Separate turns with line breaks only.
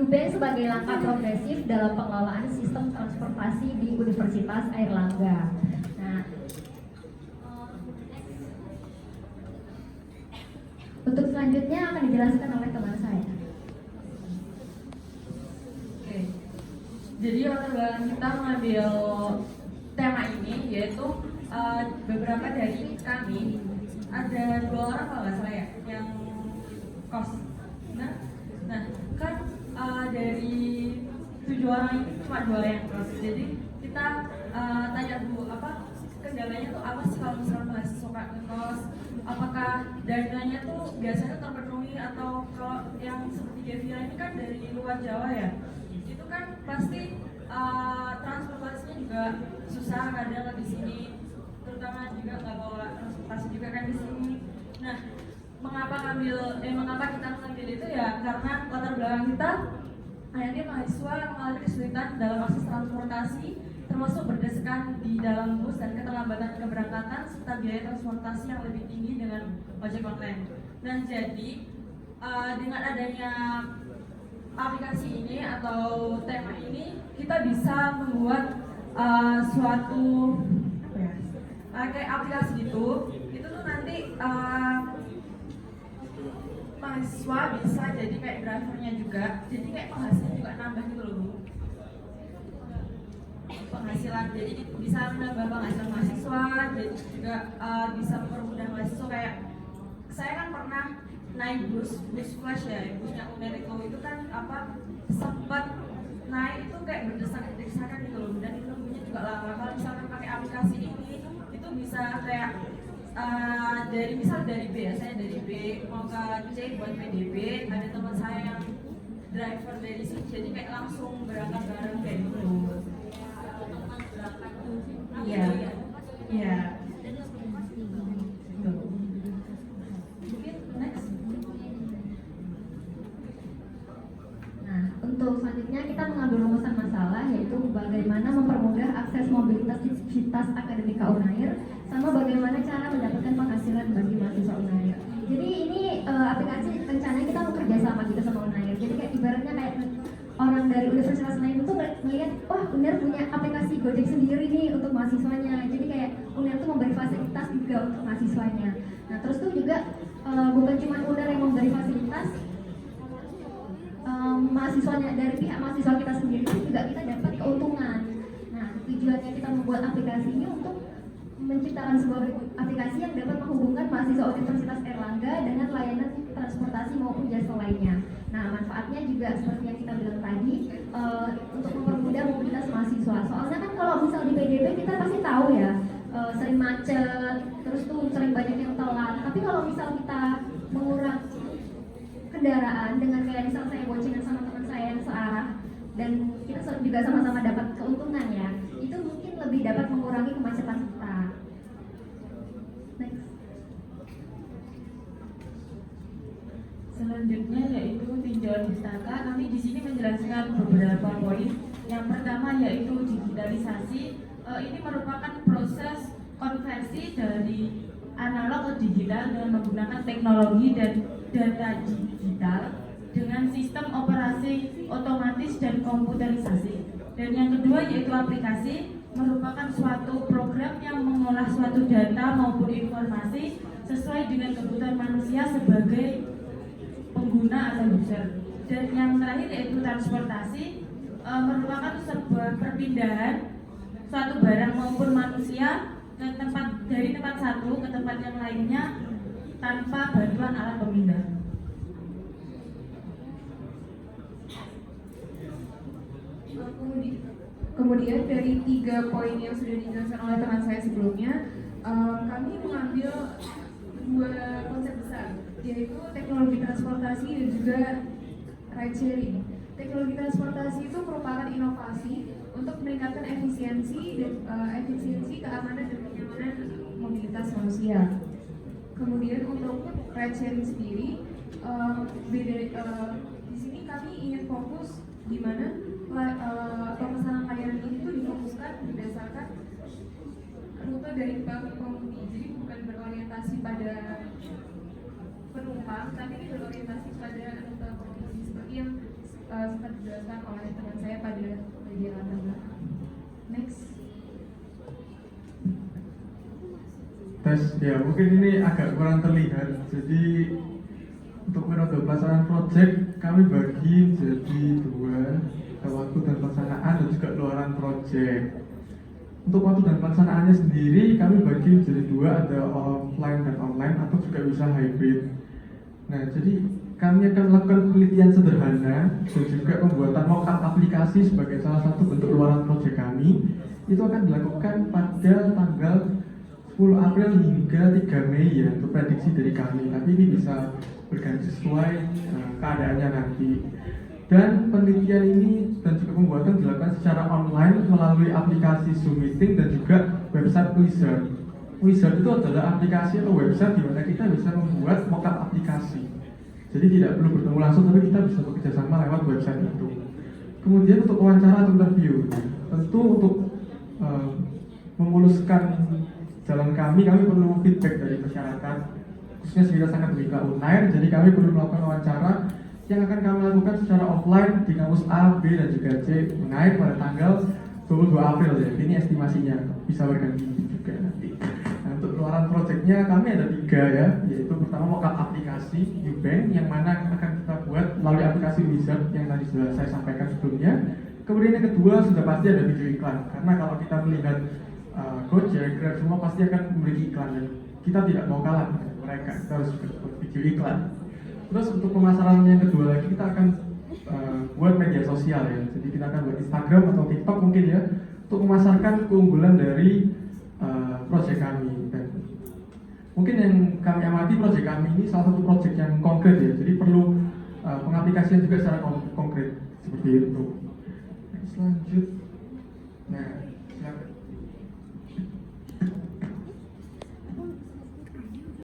UB sebagai langkah progresif dalam pengelolaan sistem transportasi di Universitas Airlangga. Nah, untuk selanjutnya akan dijelaskan oleh teman saya.
Oke. Jadi latar belakang kita mengambil tema ini yaitu beberapa dari kami ada 2 orang kalau nggak salah ya yang kos. Nah kan dari 7 orang ini cuma 2 yang kos. Jadi kita tanya dulu apa kendalanya tuh apa sih kalau misalnya mahasiswa ngekos, apakah dananya tuh biasanya terpenuhi atau kalau yang seperti Devia ini kan dari luar Jawa ya, itu kan pasti transportasinya juga susah kadang di sini, terutama juga nggak bawa transportasi juga kan di sini. Nah, mengapa kita mengambil itu ya karena latar belakang kita akhirnya mahasiswa mengalami kesulitan dalam akses transportasi, termasuk berdasarkan di dalam bus dan keterlambatan keberangkatan serta biaya transportasi yang lebih tinggi dengan ojek online. Dan jadi dengan adanya aplikasi ini atau tema ini kita bisa membuat suatu kayak aplikasi gitu. Itu tuh nanti mahasiswa bisa jadi kayak drivernya juga, jadi kayak penghasilan juga nambah gitu loh Bu. Penghasilan jadi bisa menambah penghasilan mahasiswa, jadi juga bisa mempermudah mahasiswa. Kayak saya kan pernah naik bus flash ya, busnya UNER itu kan apa sempat naik itu kayak berdesak-desakan gitu loh, dan itu nunggunya juga lama. Kalau misalkan pakai aplikasi ini itu bisa kayak dari B ya, saya dari B mau ke C buat PDB, ada teman saya yang driver dari sini, jadi kayak langsung berangkat bareng kayak gitu. Iya, iya. Mungkin next.
Nah, untuk selanjutnya kita mengambil rumusan masalah yaitu bagaimana mempermudah akses mobilitas sivitas akademika UNAIR sama bagaimana cara mendapatkan penghasilan bagi mahasiswa UNAIR. Jadi ini aplikasi rencananya kita mau kerja sama gitu sama UNAIR. Jadi kayak ibaratnya kayak orang dari universitas lain itu melihat, wah UNAIR punya aplikasi Gojek sendiri nih untuk mahasiswanya. Jadi kayak UNAIR tuh memberi fasilitas juga untuk mahasiswanya. Nah terus tuh juga bukan cuma UNAIR yang memberi fasilitas, mahasiswanya dari pihak mahasiswa kita sendiri juga kita dapat keuntungan. Nah tujuannya kita membuat aplikasi ini untuk menciptakan sebuah aplikasi yang dapat menghubungkan mahasiswa Universitas Airlangga dengan layanan transportasi maupun jasa lainnya. Nah manfaatnya juga seperti yang kita bilang tadi, untuk mempermudah mobilitas mahasiswa. Soalnya kan kalau misal di PDB kita pasti tahu ya, sering macet, terus tuh sering banyak yang telat. Tapi kalau misal kita mengurangi kendaraan dengan kayak misal saya boncengan sama teman saya yang searah dan kita juga sama-sama dapat keuntungan ya, itu mungkin lebih dapat mengurangi kemacetan kita. Next.
Selanjutnya yaitu tinjauan pustaka. Kami di sini menjelaskan beberapa poin. Yang pertama yaitu digitalisasi. Ini merupakan proses konversi dari analog ke digital dengan menggunakan teknologi dan data digital dengan sistem operasi otomatis dan komputerisasi. Dan yang kedua yaitu aplikasi, merupakan suatu program yang mengolah suatu data maupun informasi sesuai dengan kebutuhan manusia sebagai pengguna atau user. Dan yang terakhir yaitu transportasi, merupakan sebuah perpindahan suatu barang maupun manusia ke dari tempat satu ke tempat yang lainnya tanpa bantuan alat pemindah.
Kemudian dari 3 poin yang sudah dijelaskan oleh teman saya sebelumnya, kami mengambil 2 konsep besar, yaitu teknologi transportasi dan juga ride sharing. Teknologi transportasi itu merupakan inovasi untuk meningkatkan efisiensi, keamanan dan kenyamanan mobilitas manusia. Kemudian untuk ride sharing sendiri, di sini kami ingin fokus di mana pemesanan layanan ini tuh difokuskan berdasarkan rute dari pengemudi. Jadi bukan berorientasi pada penumpang, tapi ini berorientasi pada rute pengemudi seperti yang sempat dijelaskan oleh teman saya pada bagian latar. Next.
Tes ya, mungkin ini agak kurang terlihat. Jadi untuk metode pelaksanaan project kami bagi jadi dua, ada waktu dan pelaksanaan dan juga luaran project. Untuk waktu dan pelaksanaannya sendiri kami bagi jadi dua, ada offline dan online atau juga bisa hybrid. Nah, jadi kami akan melakukan penelitian sederhana dan juga pembuatan mockup aplikasi sebagai salah satu bentuk luaran proyek kami. Itu akan dilakukan pada tanggal 10 April hingga 3 Mei ya, untuk prediksi dari kami. Tapi ini bisa berganti sesuai keadaannya nanti. Dan penelitian ini dan juga pembuatan dilakukan secara online melalui aplikasi Zoom Meeting dan juga website Wizard. Wizard itu adalah aplikasi atau website di mana kita bisa membuat mockup aplikasi. Jadi tidak perlu bertemu langsung, tapi kita bisa bekerja sama lewat website itu. Kemudian untuk wawancara atau interview, tentu untuk memuluskan jalan kami perlu feedback dari masyarakat, khususnya sekitar sangat berita Unair. Jadi kami perlu melakukan wawancara yang akan kami lakukan secara offline di kampus A, B, dan juga C Unair pada tanggal 22 April ya. Ini estimasinya, bisa berganti juga nanti. Nah, untuk luaran proyeknya kami ada 3 ya, yaitu pertama mockup aplikasi Ubank yang mana akan kita buat melalui aplikasi Wizard yang tadi sudah saya sampaikan sebelumnya. Kemudian yang kedua sudah pasti ada video iklan, karena kalau kita melihat Gojek, Grab semua pasti akan memiliki iklan dan kita tidak mau kalah dengan mereka, kita harus buat video iklan. Terus untuk pemasaran yang kedua lagi kita akan buat media sosial ya, jadi kita akan buat Instagram atau TikTok mungkin ya, untuk memasarkan keunggulan dari proyek kami. Dan mungkin yang kami amati proyek kami ini salah satu proyek yang konkret ya, jadi perlu pengaplikasian juga secara konkret seperti itu. Selanjutnya